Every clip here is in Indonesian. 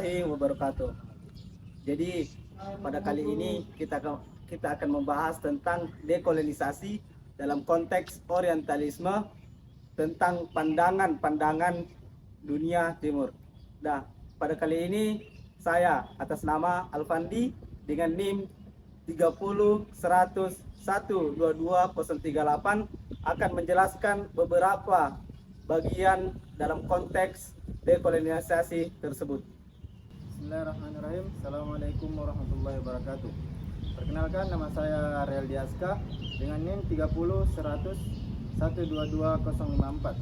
warahmatullahi wabarakatuh. Jadi pada kali ini kita akan membahas tentang dekolonisasi dalam konteks orientalisme, tentang pandangan-pandangan dunia timur. Nah, pada kali ini saya atas nama Alfandi dengan NIM 3010122038 akan menjelaskan beberapa bagian dalam konteks dekolonisasi tersebut. Bismillahirrahmanirrahim. Assalamualaikum warahmatullahi wabarakatuh. Perkenalkan, nama saya Real Diaska dengan NIM 3010122054.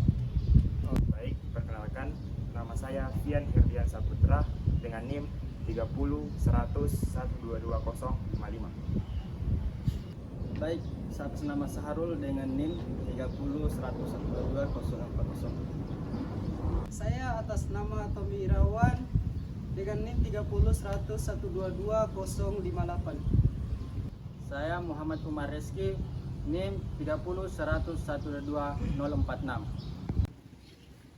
Baik, perkenalkan, nama saya Fian Herdian Saputra dengan NIM 3010122055. Baik, atas nama Saharul dengan NIM 3010122040. Saya atas nama Tommy Irawan dengan NIM 3010122058. Saya Muhammad Umar Reski, NIM 3010121046.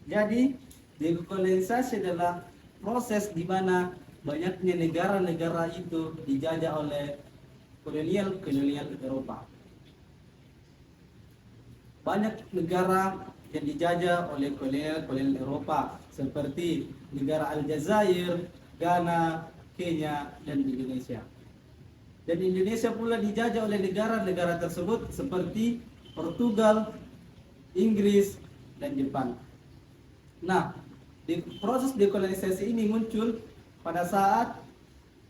Jadi, dekolonisasi adalah proses di mana banyaknya negara-negara itu dijajah oleh kolonial Eropa. Banyak negara yang dijajah oleh kolonial Eropa seperti negara Aljazair, Ghana, Kenya, dan Indonesia. Dan Indonesia pula dijajah oleh negara-negara tersebut seperti Portugal, Inggris, dan Jepang. Nah, proses dekolonisasi ini muncul pada saat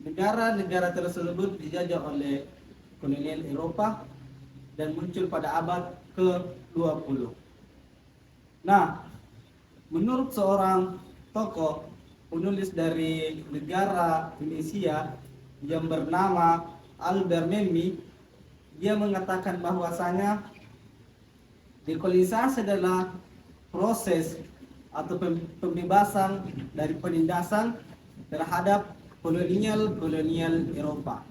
negara-negara tersebut dijajah oleh kolonial Eropa dan muncul pada abad ke-20. Nah, menurut seorang tokoh penulis dari negara Tunisia yang bernama Albert Memmi, dia mengatakan bahwasanya dekolonisasi adalah proses atau pembebasan dari penindasan terhadap kolonial Eropa.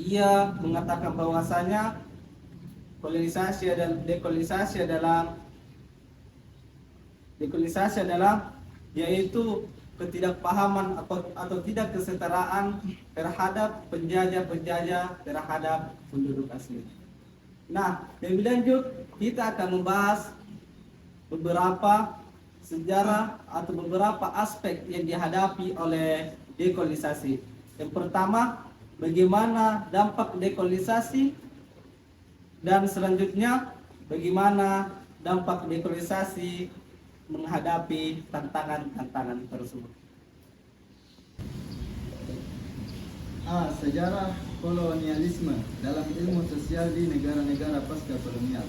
Dia mengatakan bahwasanya dekolonisasi adalah yaitu ketidakpahaman atau tidak kesetaraan terhadap penjajah terhadap penduduk asli. Nah, lebih lanjut kita akan membahas beberapa sejarah atau beberapa aspek yang dihadapi oleh dekolonisasi. Yang pertama, bagaimana dampak dekolonisasi, dan selanjutnya bagaimana dampak dekolonisasi menghadapi tantangan-tantangan tersebut. Sejarah kolonialisme dalam ilmu sosial di negara-negara pasca kolonial.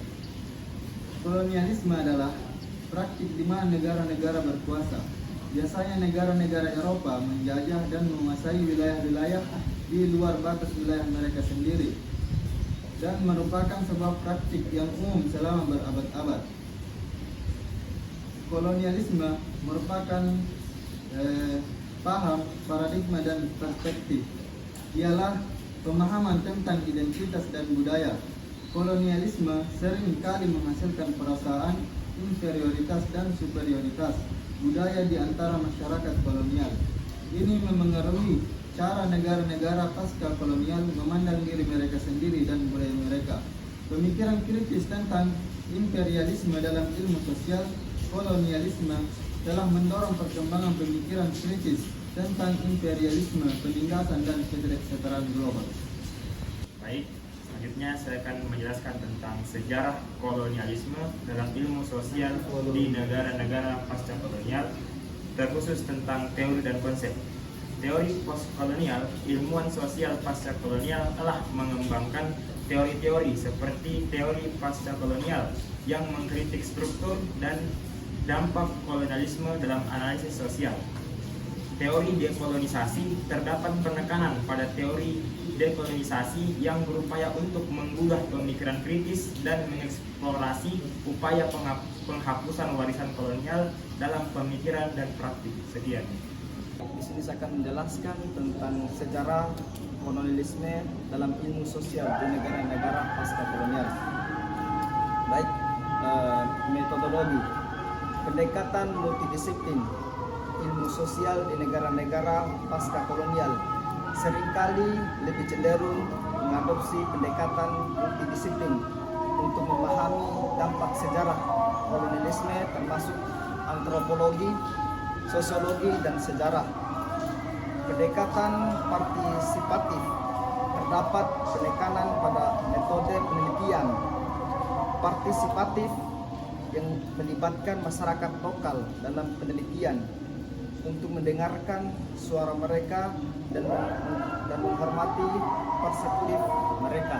Kolonialisme adalah praktik di mana negara-negara berkuasa, biasanya negara-negara Eropa, menjajah dan menguasai wilayah-wilayah di luar batas wilayah mereka sendiri, dan merupakan sebuah praktik yang umum selama berabad-abad. Kolonialisme merupakan paham, paradigma, dan perspektif. Ialah pemahaman tentang identitas dan budaya. Kolonialisme sering kali menghasilkan perasaan inferioritas dan superioritas budaya di antara masyarakat kolonial. Ini memengaruhi cara negara-negara pasca kolonial memandang diri mereka sendiri dan budaya mereka. Pemikiran kritis tentang imperialisme dalam ilmu sosial. Kolonialisme telah mendorong perkembangan pemikiran kritis tentang imperialisme, penindasan, dan kesetaraan global. Baik, selanjutnya saya akan menjelaskan tentang sejarah kolonialisme dalam ilmu sosial di negara-negara pasca kolonial, terkhusus tentang teori dan konsep. Teori postkolonial, ilmuwan sosial pasca kolonial telah mengembangkan teori-teori seperti teori pasca kolonial yang mengkritik struktur dan dampak kolonialisme dalam analisis sosial. Teori dekolonisasi, terdapat penekanan pada teori dekolonisasi yang berupaya untuk menggugah pemikiran kritis dan mengeksplorasi upaya penghapusan warisan kolonial dalam pemikiran dan praktik. Sekian. Di sini saya akan menjelaskan tentang sejarah kolonialisme dalam ilmu sosial di negara-negara pasca kolonial. Baik, metodologi, pendekatan multidisiplin ilmu sosial di negara-negara pasca kolonial seringkali lebih cenderung mengadopsi pendekatan multidisiplin untuk memahami dampak sejarah kolonialisme termasuk antropologi, sosiologi, dan sejarah. Pendekatan partisipatif terdapat penekanan pada metode penelitian partisipatif yang melibatkan masyarakat lokal dalam penelitian untuk mendengarkan suara mereka dan menghormati perspektif mereka.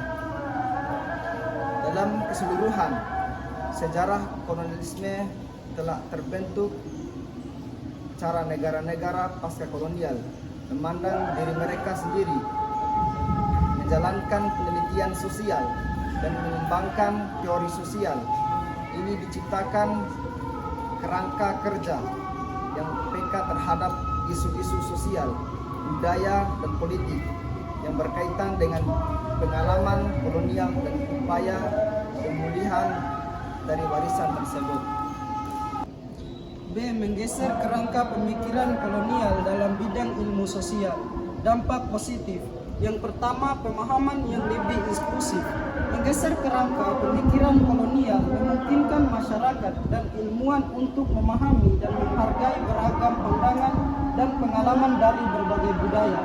Dalam keseluruhan, sejarah kolonialisme telah terbentuk cara negara-negara pasca kolonial memandang diri mereka sendiri, menjalankan penelitian sosial, dan mengembangkan teori sosial. Ini diciptakan kerangka kerja yang peka terhadap isu-isu sosial, budaya, dan politik yang berkaitan dengan pengalaman kolonial dan upaya pemulihan dari warisan tersebut. B. Menggeser kerangka pemikiran kolonial dalam bidang ilmu sosial. Dampak positif. Yang pertama, pemahaman yang lebih inklusif. Menggeser kerangka pemikiran kolonial memungkinkan masyarakat dan ilmuwan untuk memahami dan menghargai beragam pandangan dan pengalaman dari berbagai budaya.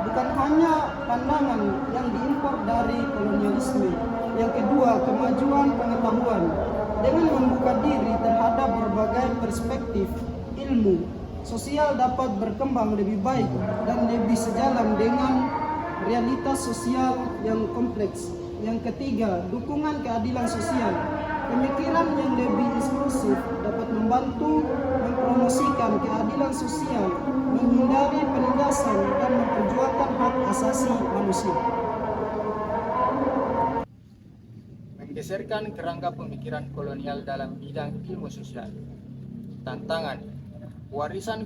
Bukan hanya pandangan yang diimpor dari kolonialisme. Yang kedua, kemajuan pengetahuan. Dengan membuka diri terhadap berbagai perspektif, ilmu sosial dapat berkembang lebih baik dan lebih sejalan dengan realitas sosial yang kompleks. Yang ketiga, dukungan keadilan sosial. Pemikiran yang lebih inklusif dapat membantu mempromosikan keadilan sosial, menghindari penindasan, dan memperjuangkan hak asasi manusia. Menggeserkan kerangka pemikiran kolonial dalam bidang ilmu sosial. Tantangan: warisan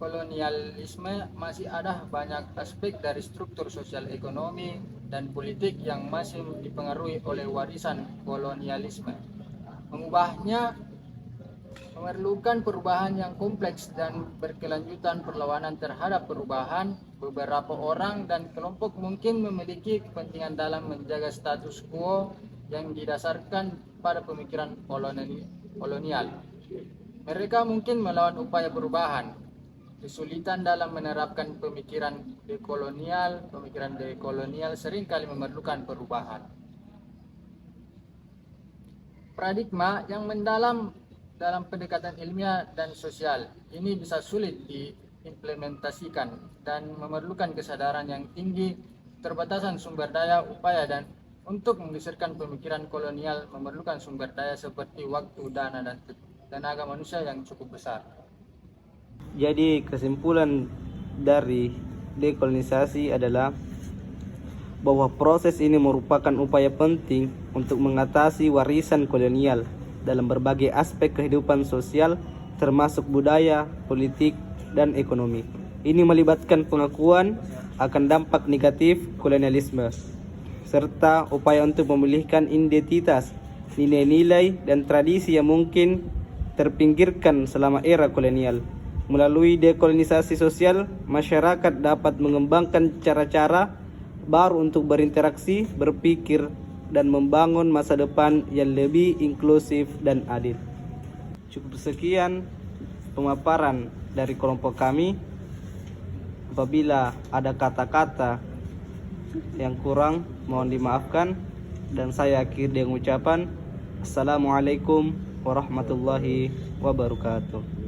kolonialisme masih ada banyak aspek dari struktur sosial ekonomi dan politik yang masih dipengaruhi oleh warisan kolonialisme. Mengubahnya memerlukan perubahan yang kompleks dan berkelanjutan. Perlawanan terhadap perubahan. Beberapa orang dan kelompok mungkin memiliki kepentingan dalam menjaga status quo yang didasarkan pada pemikiran kolonial. Mereka mungkin melawan upaya perubahan. Kesulitan dalam menerapkan pemikiran dekolonial seringkali memerlukan perubahan. Paradigma yang mendalam dalam pendekatan ilmiah dan sosial ini bisa sulit diimplementasikan dan memerlukan kesadaran yang tinggi, keterbatasan sumber daya, upaya, dan untuk menggeserkan pemikiran kolonial memerlukan sumber daya seperti waktu, dana, dan tenaga manusia yang cukup besar. Jadi kesimpulan dari dekolonisasi adalah bahwa proses ini merupakan upaya penting untuk mengatasi warisan kolonial dalam berbagai aspek kehidupan sosial termasuk budaya, politik, dan ekonomi. Ini melibatkan pengakuan akan dampak negatif kolonialisme serta upaya untuk memulihkan identitas, nilai-nilai, dan tradisi yang mungkin terpinggirkan selama era kolonial. Melalui dekolonisasi sosial, masyarakat dapat mengembangkan cara-cara baru untuk berinteraksi, berpikir, dan membangun masa depan yang lebih inklusif dan adil. Cukup sekian pemaparan dari kelompok kami. Apabila ada kata-kata yang kurang, mohon dimaafkan, dan saya akhiri dengan ucapan Assalamualaikum warahmatullahi wabarakatuh.